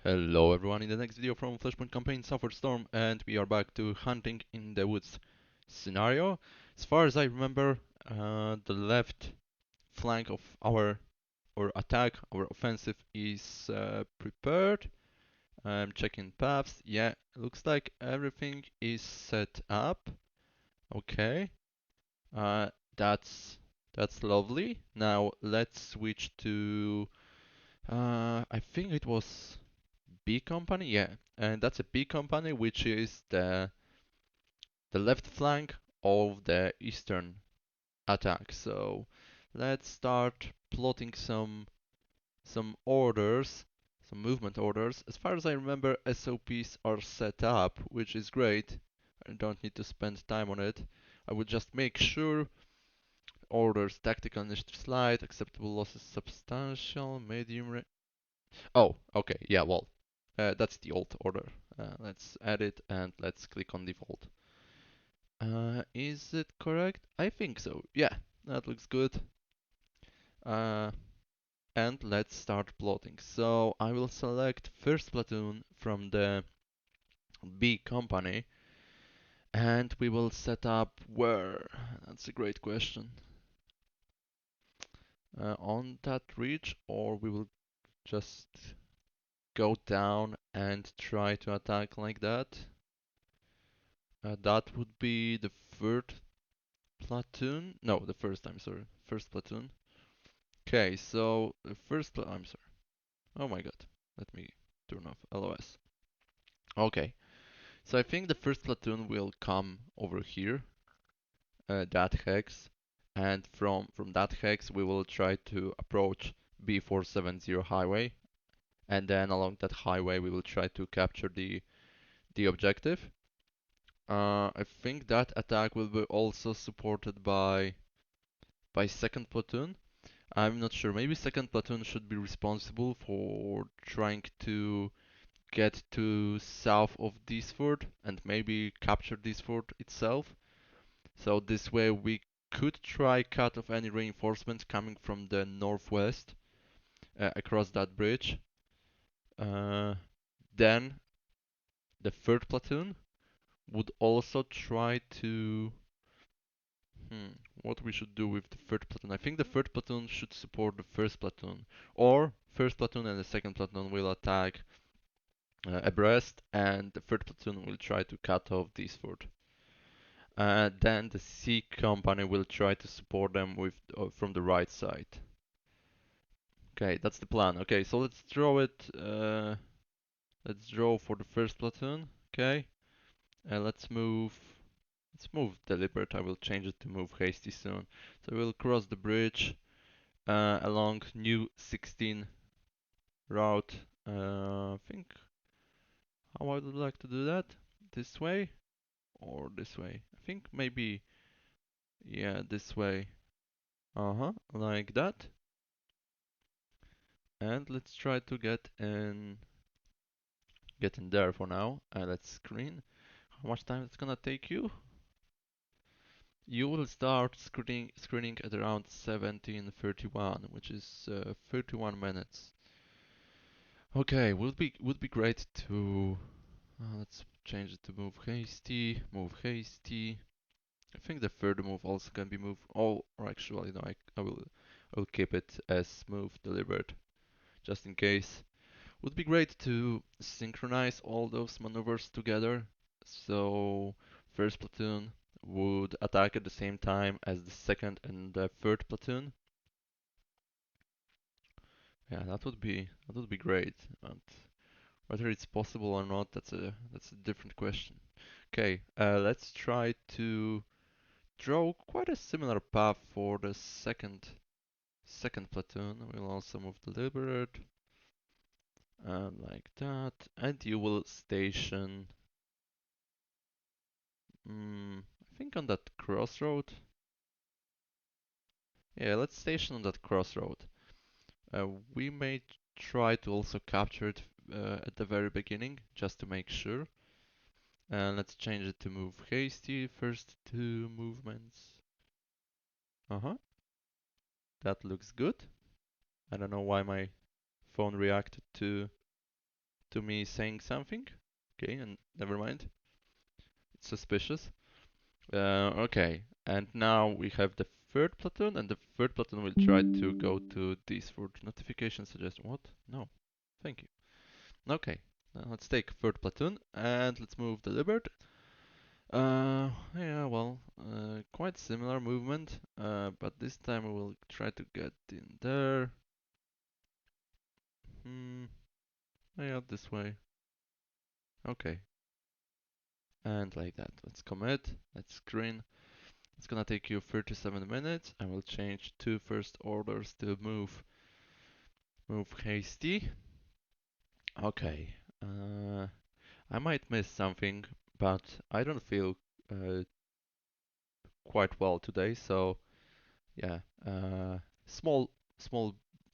Hello everyone, in the next video from Flashpoint campaign Southward Storm, and we are back to hunting in the woods scenario. As far as I remember, the left flank of our attack, our offensive is prepared. I'm checking paths. Yeah, looks like everything is set up. Okay, uh, that's lovely. Now let's switch to I think it was B company, yeah, and that's a B company, which is the left flank of the eastern attack. So let's start plotting some orders, some movement orders. As far as I remember, SOPs are set up, which is great. I don't need to spend time on it. I will just make sure orders: tactical initiative slight, acceptable losses substantial, medium. Oh, okay, yeah, well, that's the old order. Let's add it and let's click on default. Is it correct? I think so. Yeah, that looks good. Uh, and let's start plotting. So I will select first platoon from the B company and we will set up where? That's a great question. On that ridge, or we will just go down and try to attack like that. That would be the third platoon. No, the first, I'm sorry. First platoon. Okay, so the first I'm sorry. Oh my god. Let me turn off LOS. Okay, so I think the first platoon will come over here, that hex, and from that hex we will try to approach B470 highway, and then along that highway we will try to capture the objective. I think that attack will be also supported by second platoon. I'm not sure. Maybe second platoon should be responsible for trying to get to south of this fort and maybe capture this fort itself. So this way we could try cut off any reinforcements coming from the northwest across that bridge. Uh, then the third platoon would also try to what we should do with the third platoon. I think the third platoon should support the first platoon, or first platoon and the second platoon will attack abreast, and the third platoon will try to cut off this fort. Then the C company will try to support them with from the right side. Okay, that's the plan. Okay, so let's draw it. Let's draw for the first platoon. Okay, let's move. Let's move deliberate. I will change it to move hasty soon. So we'll cross the bridge along new 16 route. I think how I would like to do that. This way or this way. I think maybe yeah this way. Like that. And let's try to get in there for now. Let's screen. How much time it's gonna take you? You will start screening at around 17:31, which is 31 minutes. Okay, would be great to let's change it to move hasty, move hasty. I think the third move also can be moved. Oh, or actually no, I will keep it as move delivered, just in case. Would be great to synchronize all those maneuvers together. So first platoon would attack at the same time as the second and the third platoon. Yeah, that would be great. But whether it's possible or not, that's a different question. Okay, let's try to draw quite a similar path for the second platoon. We'll also move deliberate like that, and you will station. I think on that crossroad. Yeah, let's station on that crossroad. We may try to also capture it at the very beginning, just to make sure. And let's change it to move hasty. First two movements. That looks good. I don't know why my phone reacted to to me saying something. Okay, and never mind. It's suspicious. Okay, and now we have the third platoon, and the third platoon will try to go to this for notification suggestion. What? No. Thank you. Okay, now let's take third platoon and let's move delivered. Yeah, well, quite similar movement, but this time we will try to get in there. Yeah, this way. Okay, and like that. Let's commit. Let's screen. It's gonna take you 37 minutes. I will change two first orders to move hasty. Okay. I might miss something, but I don't feel uh, quite well today, so yeah. Small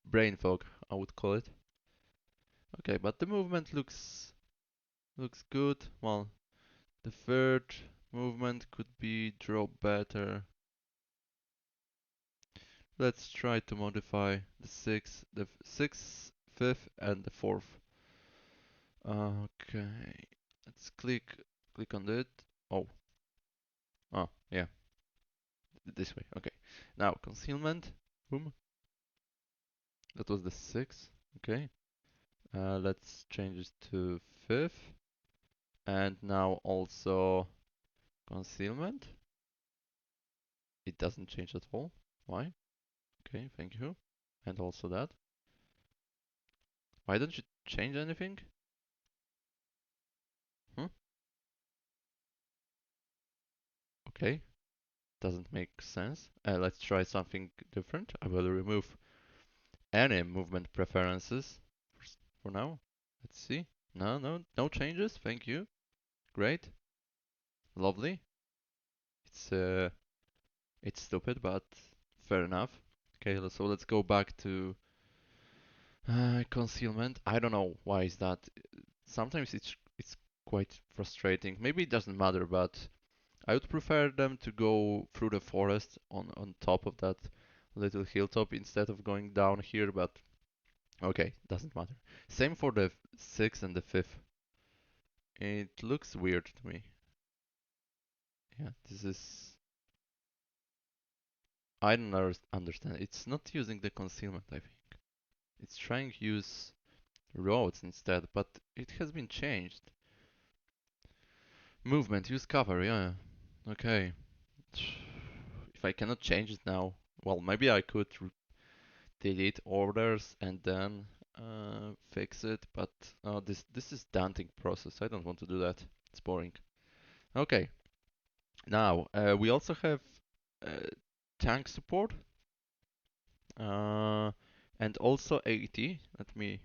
brain fog, I would call it. Okay, but the movement looks good. Well, the third movement could be drop better. Let's try to modify the sixth, fifth, and the fourth. Okay, let's click on it. Oh, yeah, this way. Okay, now concealment. Boom. That was the sixth. Okay, let's change it to fifth, and now also concealment. It doesn't change at all. Why? Okay, thank you. And also that. Why don't you change anything? Hmm? Okay, doesn't make sense. Let's try something different. I will remove any movement preferences for now. Let's see. No changes. Thank you. Great. Lovely. It's uh, it's stupid, but fair enough. Okay, so let's go back to concealment. I don't know why is that. Sometimes it's quite frustrating. Maybe it doesn't matter, but I would prefer them to go through the forest on top of that little hilltop instead of going down here, but okay, doesn't matter. Same for the sixth and the fifth. It looks weird to me. Yeah, this is. I don't understand. It's not using the concealment, I think. It's trying to use roads instead, but it has been changed. Movement, use cover, yeah. Okay. If I cannot change it now, well, maybe I could delete orders and then fix it, but this is daunting process. I don't want to do that. It's boring. Okay. Now we also have uh, tank support uh, and also 80. Let me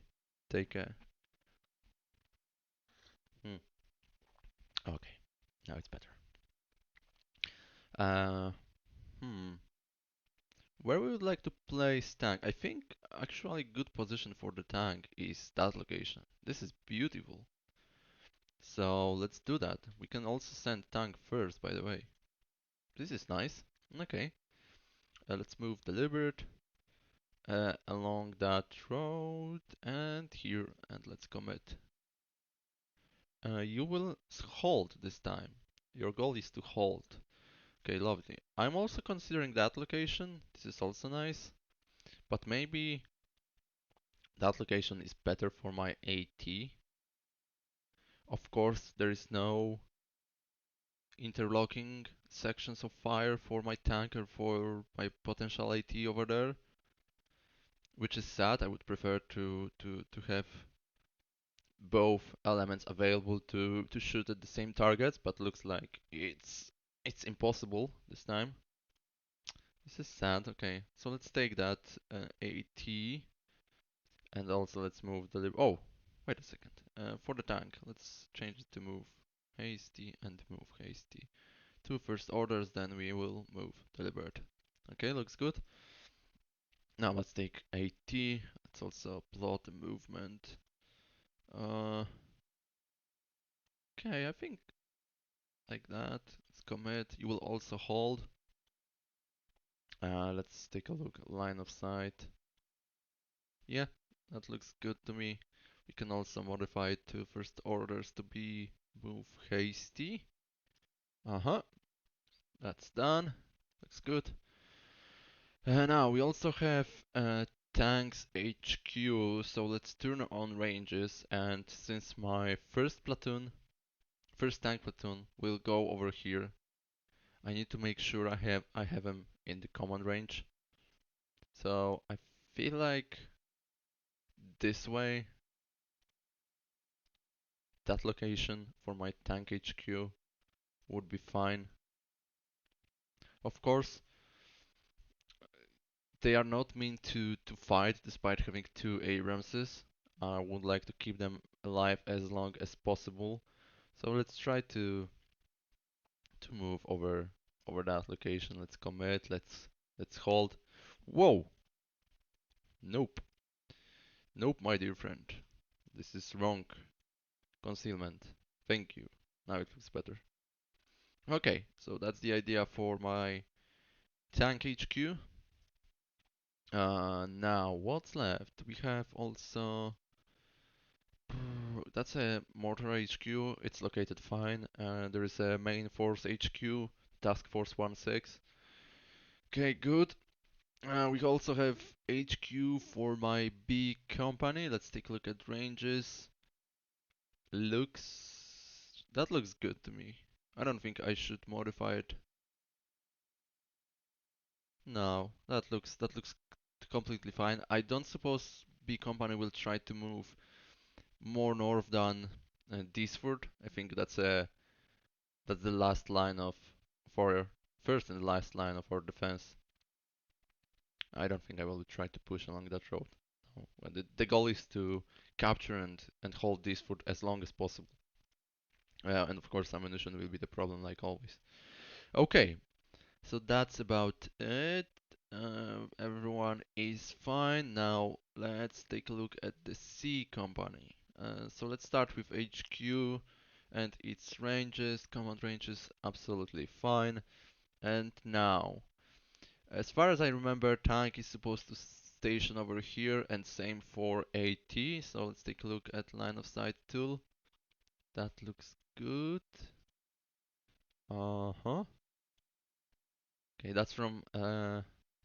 take a. Hmm. Okay. Now it's better. Uh, hmm. Where we would like to place tank? I think actually good position for the tank is that location. This is beautiful. So let's do that. We can also send tank first, by the way. This is nice. Okay. Let's move delivered along that road and here, and let's commit. You will hold this time. Your goal is to hold. Okay, lovely. I'm also considering that location. This is also nice. But maybe that location is better for my AT. Of course, there is no interlocking sections of fire for my tank or for my potential AT over there, which is sad. I would prefer to have both elements available to shoot at the same targets, but looks like it's impossible this time. This is sad. Okay, so let's take that AT and also let's move the. Oh, wait a second. For the tank, let's change it to move hasty and move hasty. Two first orders, then we will move deliberate. Okay, looks good. Now let's take AT. Let's also plot the movement. Uh, okay, I think like that. Let's commit. You will also hold. Let's take a look at line of sight. Yeah, that looks good to me. We can also modify it to first orders to be move hasty. Uh-huh, that's done. Looks good. Now we also have tanks HQ, so let's turn on ranges. And since my first tank platoon will go over here, I need to make sure I have him in the command range. So I feel like this way, that location for my tank HQ would be fine. Of course, they are not meant to fight despite having two Abramses. I would like to keep them alive as long as possible. So let's try to move over that location. Let's commit. Let's hold. Whoa! Nope. Nope, my dear friend. This is wrong. Concealment. Thank you. Now it looks better. Okay, so that's the idea for my tank HQ. Now what's left? We have also that's a mortar HQ. It's located fine. There is a main force HQ, Task Force 16. Okay, good. We also have HQ for my B company. Let's take a look at ranges. That looks good to me. I don't think I should modify it. No, that looks completely fine. I don't suppose B company will try to move more north than Deesford. I think that's the last line of for first and last line of our defense. I don't think I will try to push along that road. No. The goal is to capture and hold Deesford as long as possible. And of course, ammunition will be the problem, like always. Okay, so that's about it. Everyone is fine. Now let's take a look at the C company. So let's start with HQ and its ranges. Command ranges, absolutely fine. And now, as far as I remember, tank is supposed to station over here, and same for AT. So let's take a look at line of sight tool. That looks good. Uh-huh. Okay, that's from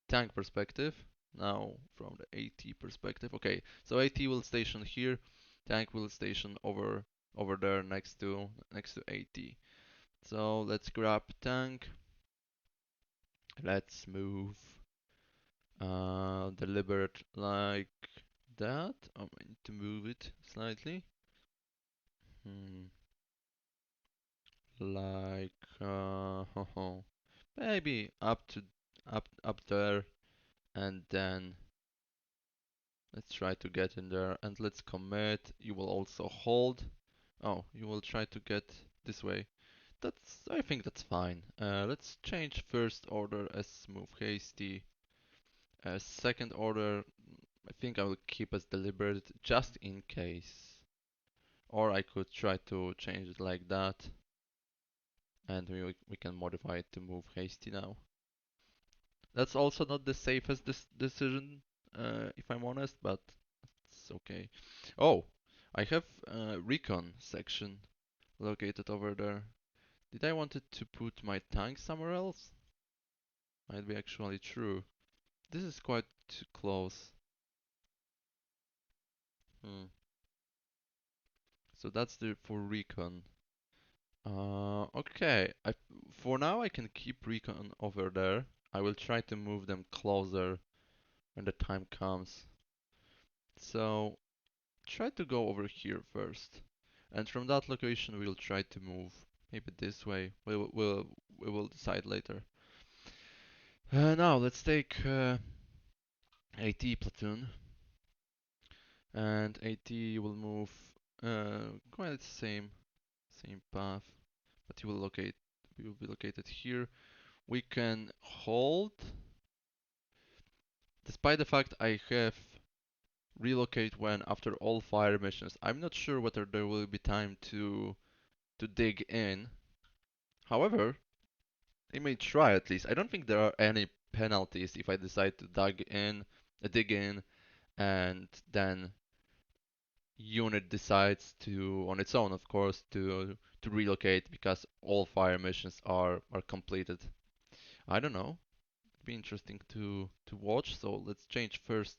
tank perspective. Now from the AT perspective. Okay, so AT will station here, tank will station over there next to AT. So let's grab tank. Let's move deliberate like that. I need to move it slightly. Hmm. Like maybe up there, and then let's try to get in there and let's commit. You will also hold. Oh, you will try to get this way. I think that's fine. Let's change first order as move hasty. Second order, I think I will keep as deliberate just in case. Or I could try to change it like that, and we can modify it to move hasty now. That's also not the safest decision, if I'm honest, but it's okay. Oh, I have a recon section located over there. Did I wanted to put my tank somewhere else? Might be actually true. This is quite close. Hmm. So that's the for recon. Okay. For now I can keep recon over there. I will try to move them closer when the time comes. So try to go over here first, and from that location we'll try to move maybe this way. We will decide later. Now let's take AT platoon, and AT will move quite the same path, but we will be located here. We can hold, despite the fact I have relocate when after all fire missions. I'm not sure whether there will be time to dig in. However, they may try at least. I don't think there are any penalties if I decide to dig in, and then unit decides to, on its own, of course, to relocate because all fire missions are completed. I don't know. It'd be interesting to watch. So let's change first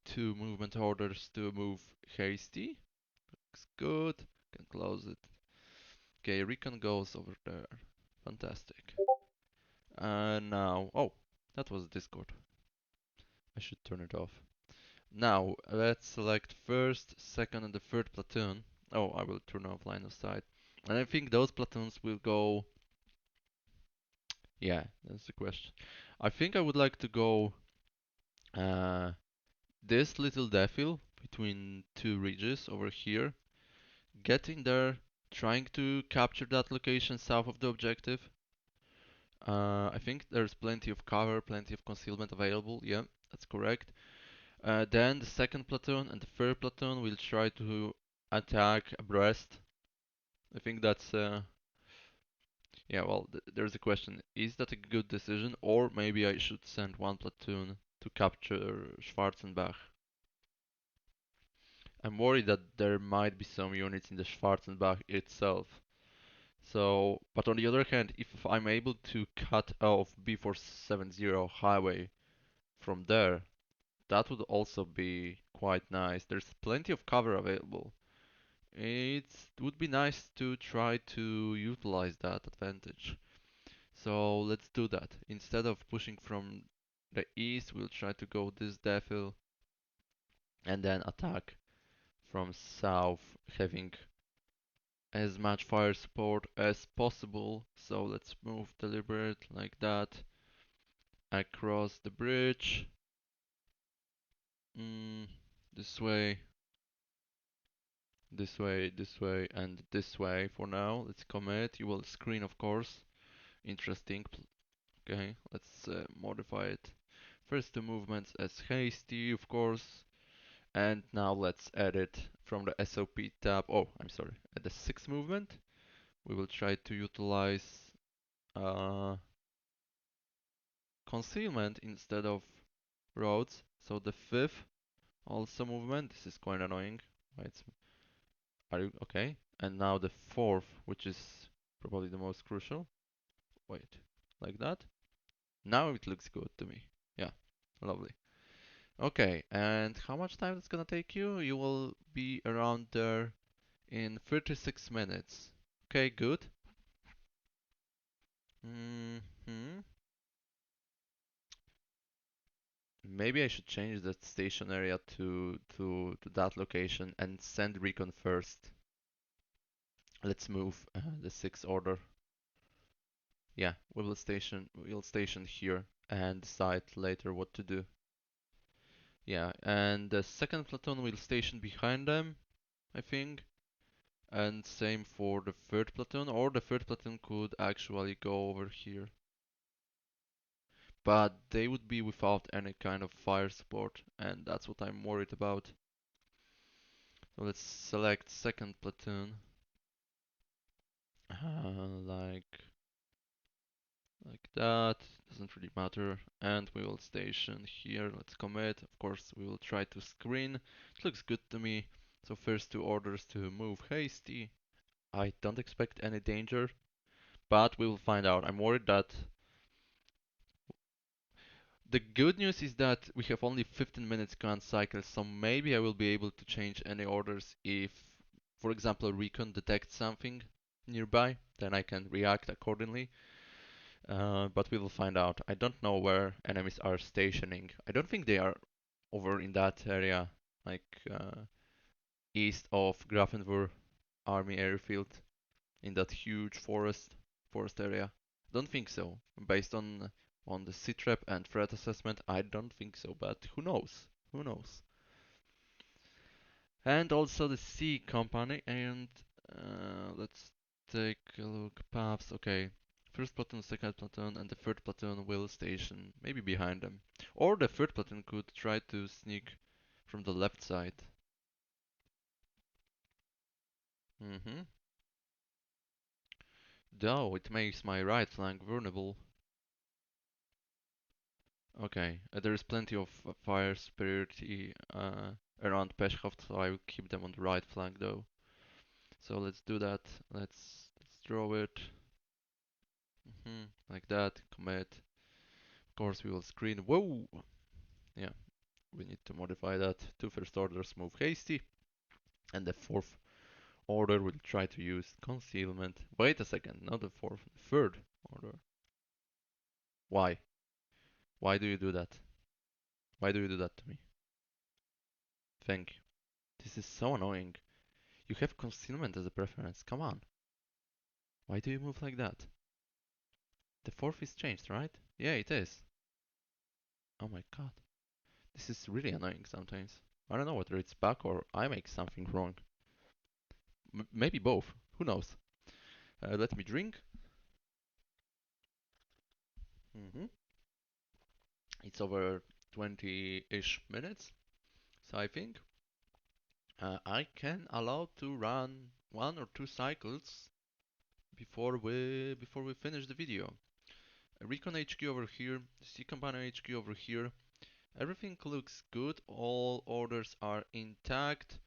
two movement orders to move hasty. Looks good. Can close it. Okay, recon goes over there. Fantastic. And now, oh, that was Discord. I should turn it off. Now, let's select first, second, and the third platoon. Oh, I will turn off line of sight. And I think those platoons will go. Yeah, that's the question. I think I would like to go uh, this little defil between two ridges over here. Get in there, trying to capture that location south of the objective. I think there's plenty of cover, plenty of concealment available. Yeah, that's correct. Then the second platoon and the third platoon will try to attack abreast. I think that's yeah. Well, there's a question: is that a good decision, or maybe I should send one platoon to capture Schwarzenbach? I'm worried that there might be some units in the Schwarzenbach itself. So, but on the other hand, if I'm able to cut off B470 highway from there, that would also be quite nice. There's plenty of cover available. It would be nice to try to utilize that advantage. So let's do that. Instead of pushing from the east, we'll try to go this defil and then attack from south, having as much fire support as possible. So let's move deliberate like that across the bridge. Mm, this way, this way, this way, and this way for now. Let's commit. You will screen, of course. Interesting. Okay, let's modify it. First two movements as hasty, of course. And now let's edit from the SOP tab. Oh, I'm sorry. At the sixth movement, we will try to utilize uh, concealment instead of roads. So the fifth also movement. This is quite annoying. Why are you okay? And now the fourth, which is probably the most crucial. Wait, like that? Now it looks good to me. Yeah, lovely. Okay, and how much time it's gonna take you? You will be around there in 36 minutes. Okay, good. Hmm. Maybe I should change that station area to that location and send recon first. Let's move the sixth order. Yeah, we'll station here and decide later what to do. Yeah, and the second platoon will station behind them, I think. And same for the third platoon, or the third platoon could actually go over here. But they would be without any kind of fire support, and that's what I'm worried about. So let's select second platoon. Like that, doesn't really matter. And we will station here, let's commit. Of course, we will try to screen. It looks good to me. So first two orders to move hasty. I don't expect any danger, but we will find out. I'm worried that the good news is that we have only 15 minutes command cycle, so maybe I will be able to change any orders if, for example, recon detects something nearby, then I can react accordingly. But we will find out. I don't know where enemies are stationing. I don't think they are over in that area, like east of Grafenwöhr Army Airfield, in that huge forest area. Don't think so. Based on the CTREP and threat assessment, I don't think so, but who knows? Who knows? And also the C company, and let's take a look. Paths, okay. First platoon, second platoon, and the third platoon will station maybe behind them. Or the third platoon could try to sneak from the left side. Mm-hmm. Though it makes my right flank vulnerable. Okay, there is plenty of fire superiority around Peshkov, so I will keep them on the right flank though. So let's do that. Let's draw it. Like that. Commit. Of course, we will screen. Whoa! Yeah, we need to modify that. Two first orders move hasty, and the fourth order will try to use concealment. Wait a second, not the fourth, the third order. Why? Why do you do that? Why do you do that to me? Thank you. This is so annoying. You have concealment as a preference. Come on. Why do you move like that? The fourth is changed, right? Yeah, it is. Oh my god. This is really annoying sometimes. I don't know whether it's bug or I make something wrong. Maybe both. Who knows? Let me drink. hmm It's over 20-ish minutes, so I think I can allow to run 1 or 2 cycles before we finish the video. Recon HQ over here, C Company HQ over here. Everything looks good. All orders are intact.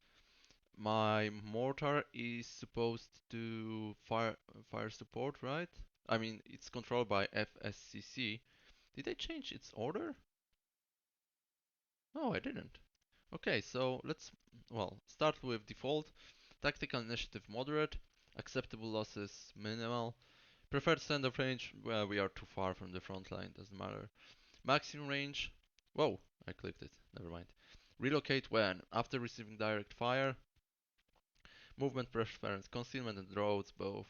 My mortar is supposed to fire support, right? I mean, it's controlled by FSCC. Did I change its order? No, I didn't. Okay, so let's, well, start with default. Tactical initiative moderate. Acceptable losses minimal. Preferred standard range, well, we are too far from the front line, doesn't matter. Maximum range, whoa, I clicked it, never mind. Relocate when? After receiving direct fire. Movement preference, concealment and roads, both.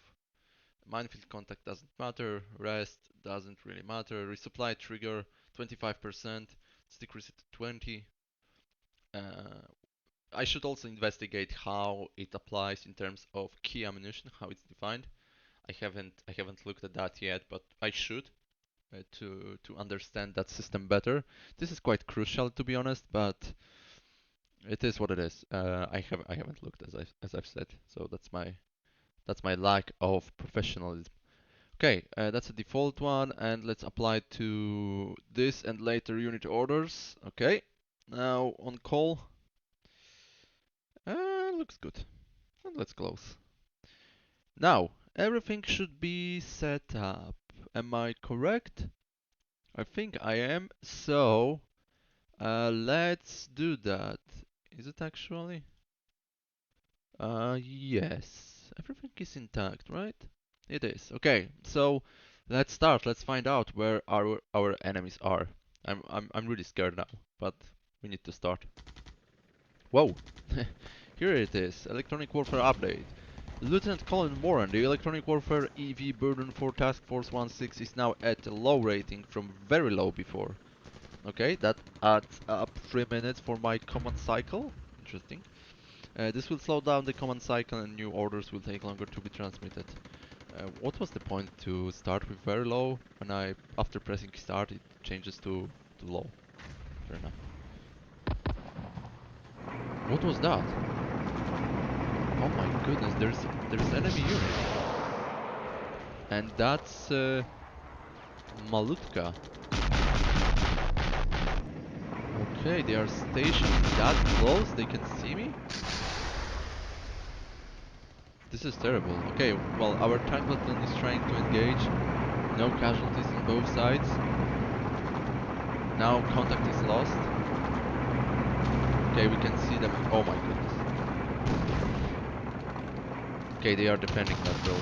Minefield contact doesn't matter. Rest doesn't really matter. Resupply trigger 25%. Let's decrease it to 20. Uh, I should also investigate how it applies in terms of key ammunition, how it's defined. I haven't looked at that yet, but I should to understand that system better. This is quite crucial to be honest, but it is what it is. I haven't looked as I've said, so that's my lack of professionalism. Okay, that's a default one, and let's apply to this and later unit orders. Okay, now on call. Looks good. And let's close. Now, everything should be set up. Am I correct? I think I am. So, let's do that. Is it actually? Yes. Everything is intact, right? It is. Okay, so let's start. Let's find out where our enemies are. I'm really scared now, but we need to start. Whoa! Here it is. Electronic Warfare Update. Lieutenant Colin Moran, the Electronic Warfare EV burden for Task Force 16 is now at a low rating from very low before. Okay, that adds up 3 minutes for my command cycle. Interesting. This will slow down the command cycle and new orders will take longer to be transmitted. What was the point to start with very low when after pressing start, it changes to low? Fair enough. What was that? Oh my goodness, there's enemy unit. And that's Malutka. Okay, they are stationed that close, they can see me? This is terrible. Okay, well, our tank platoon is trying to engage. No casualties on both sides. Now contact is lost. Okay, we can see them. Oh my goodness. Okay, they are defending that road.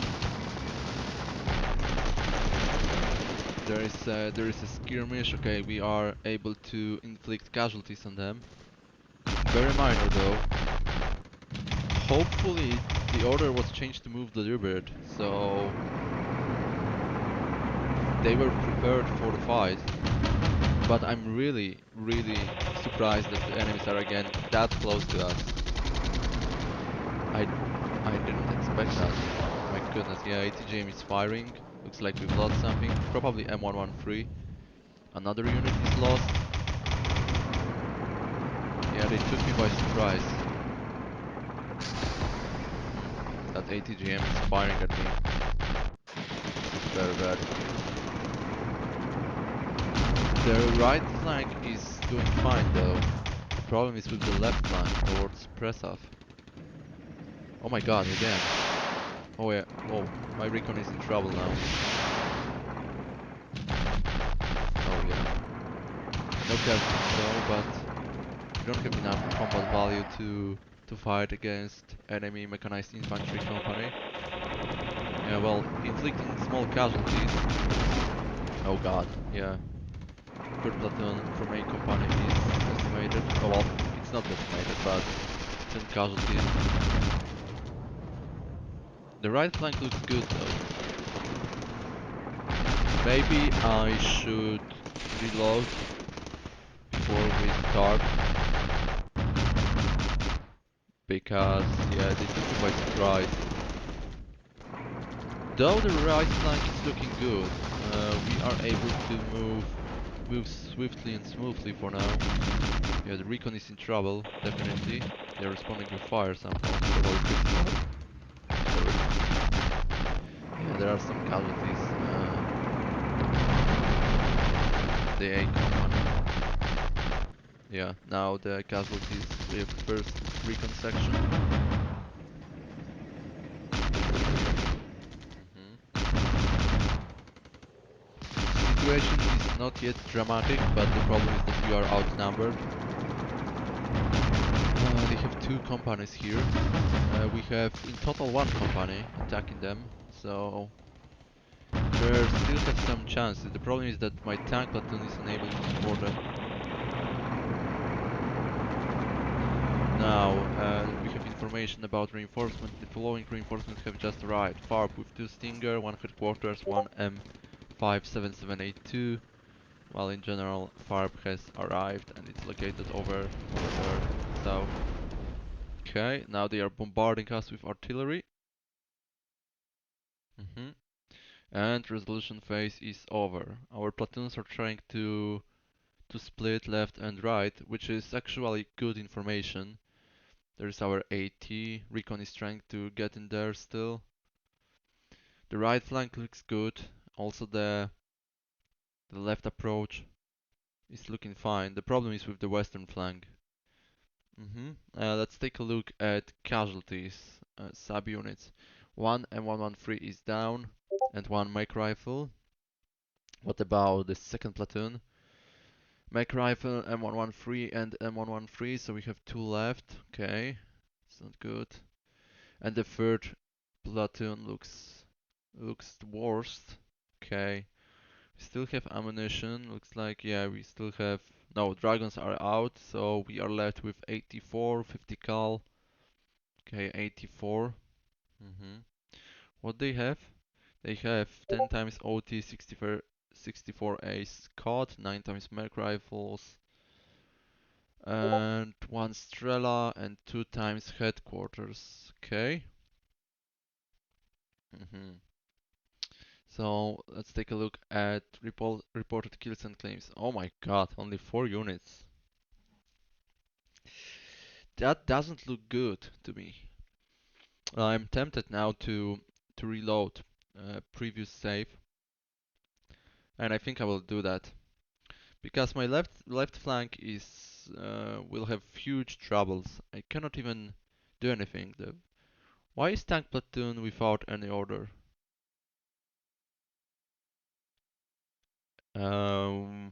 There is a skirmish. Okay, we are able to inflict casualties on them. Very minor though. Hopefully the order was changed to move deliberate, so they were prepared for the fight. But I'm really, really surprised that the enemies are again that close to us. I didn't expect that. My goodness, yeah, ATGM is firing. Looks like we've lost something. Probably M113. Another unit is lost. Yeah, they took me by surprise. That ATGM is firing at me. This is very bad. Their right flank is doing fine though. problem is with the left flank towards Presov. Oh my god, again. Oh yeah, oh, my recon is in trouble now. Oh yeah. No casualties though, but we don't have enough combat value to fight against enemy mechanized infantry company. Yeah, well, inflicting small casualties. Oh god, yeah. Third platoon from A company is decimated. Oh well, it's not decimated, but 10 casualties. The right flank looks good though. Maybe I should reload before we start, because yeah, they took me by surprise. Though the right flank is looking good, we are able to move swiftly and smoothly for now. Yeah, the recon is in trouble, definitely. They're responding with fire somehow, probably critical. Sorry. Yeah, there are some casualties. The A company. Yeah, now the casualties with first recon section. Mhm. Situation is not yet dramatic, but the problem is that we are outnumbered. They have two companies here. We have in total one company attacking them, so there still have some chances. The problem is that my tank platoon is unable to support them. Now, we have information about reinforcement. The following reinforcements have just arrived. FARP with 2 Stinger, 1 headquarters, 1 M57782. While in general, FARP has arrived and it's located over there, south. Okay, now they are bombarding us with artillery. Mhm. And resolution phase is over. Our platoons are trying to split left and right, which is actually good information. There's our AT, recon is trying to get in there still. The right flank looks good. Also the left approach is looking fine. The problem is with the western flank. Let's take a look at casualties, subunits. One M113 is down, and one mech rifle. What about the second platoon? Mech rifle, M113 and M113, so we have two left. Okay, it's not good. And the third platoon looks the worst. Okay, we still have ammunition. Looks like, yeah, we still have. No, dragons are out, so we are left with 84, 50 cal. Okay, 84. What they have? They have 10 times OT, 64A Scott, 9 times mech rifles, and 1 Strela, and 2 times headquarters. Okay. So let's take a look at reported kills and claims. Oh my god, only 4 units. That doesn't look good to me. I'm tempted now to reload previous save, and I think I will do that because my left flank is will have huge troubles. I cannot even do anything. Why is tank platoon without any order? Um,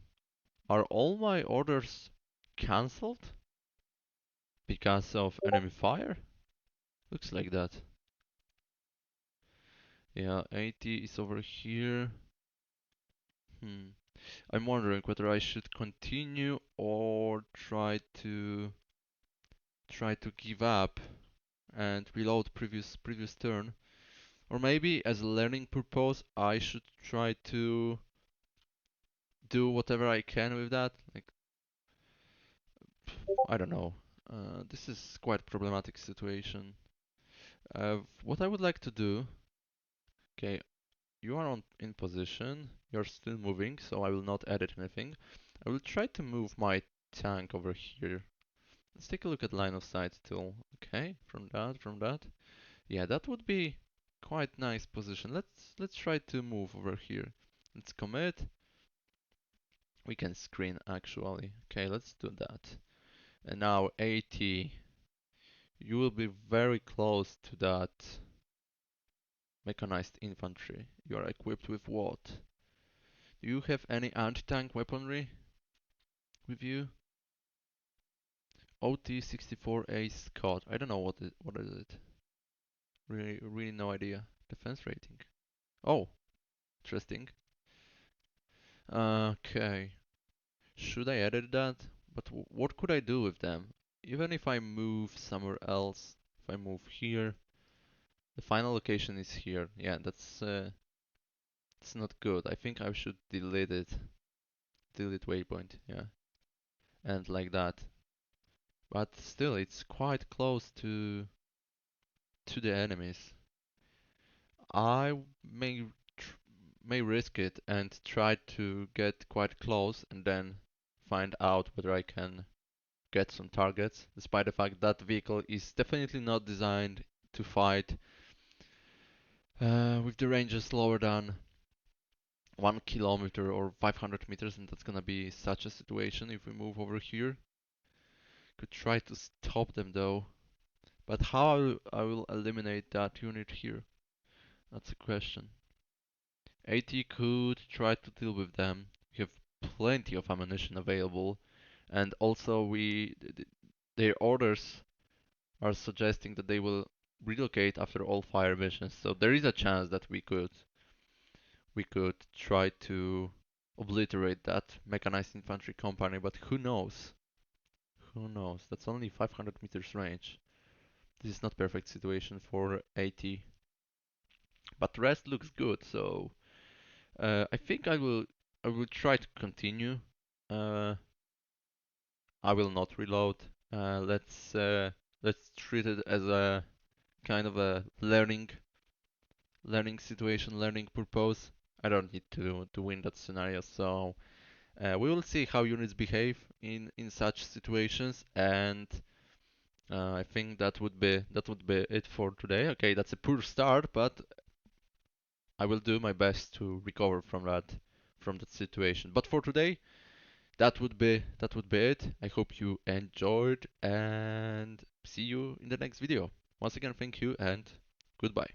are all my orders cancelled because of enemy fire? Looks like that. Yeah, 80 is over here. Hmm. I'm wondering whether I should continue or try to give up and reload previous turn. Or maybe as a learning purpose I should try to do whatever I can with that. Like, I don't know. This is quite problematic situation. What I would like to do, okay, you are in position, you're still moving, so I will not edit anything. I will try to move my tank over here. Let's take a look at line of sight still. Okay, from that. Yeah, that would be quite nice position. Let's try to move over here. Let's commit. We can screen actually. Okay, let's do that. And now 80. You will be very close to that mechanized infantry. You are equipped with what? Do you have any anti-tank weaponry with you? OT-64A Scott. I don't know what is it. Really no idea. Defense rating. Oh, interesting. Okay. Should I edit that? But what could I do with them? Even if I move somewhere else, if I move here, the final location is here. Yeah, it's not good. I think I should delete it. Delete waypoint. Yeah, and like that. But still, it's quite close to the enemies. I may risk it and try to get quite close and then find out whether I can get some targets, despite the fact that vehicle is definitely not designed to fight with the ranges lower than 1 kilometer or 500 meters, and that's gonna be such a situation if we move over here. Could try to stop them though, but how I will eliminate that unit here? That's a question. AT could try to deal with them. We have plenty of ammunition available, and also their orders are suggesting that they will relocate after all fire missions. So there is a chance that we could try to obliterate that mechanized infantry company, but who knows? Who knows? That's only 500 meters range. This is not perfect situation for AT, but the rest looks good. So I think I will try to continue. Uh, I will not reload. Let's treat it as a kind of a learning situation, learning purpose. I don't need to win that scenario, so we will see how units behave in such situations, and I think that would be it for today. Okay, that's a poor start, but I will do my best to recover from that situation. But for today, that would be it. I hope you enjoyed, and see you in the next video. Once again, thank you and goodbye.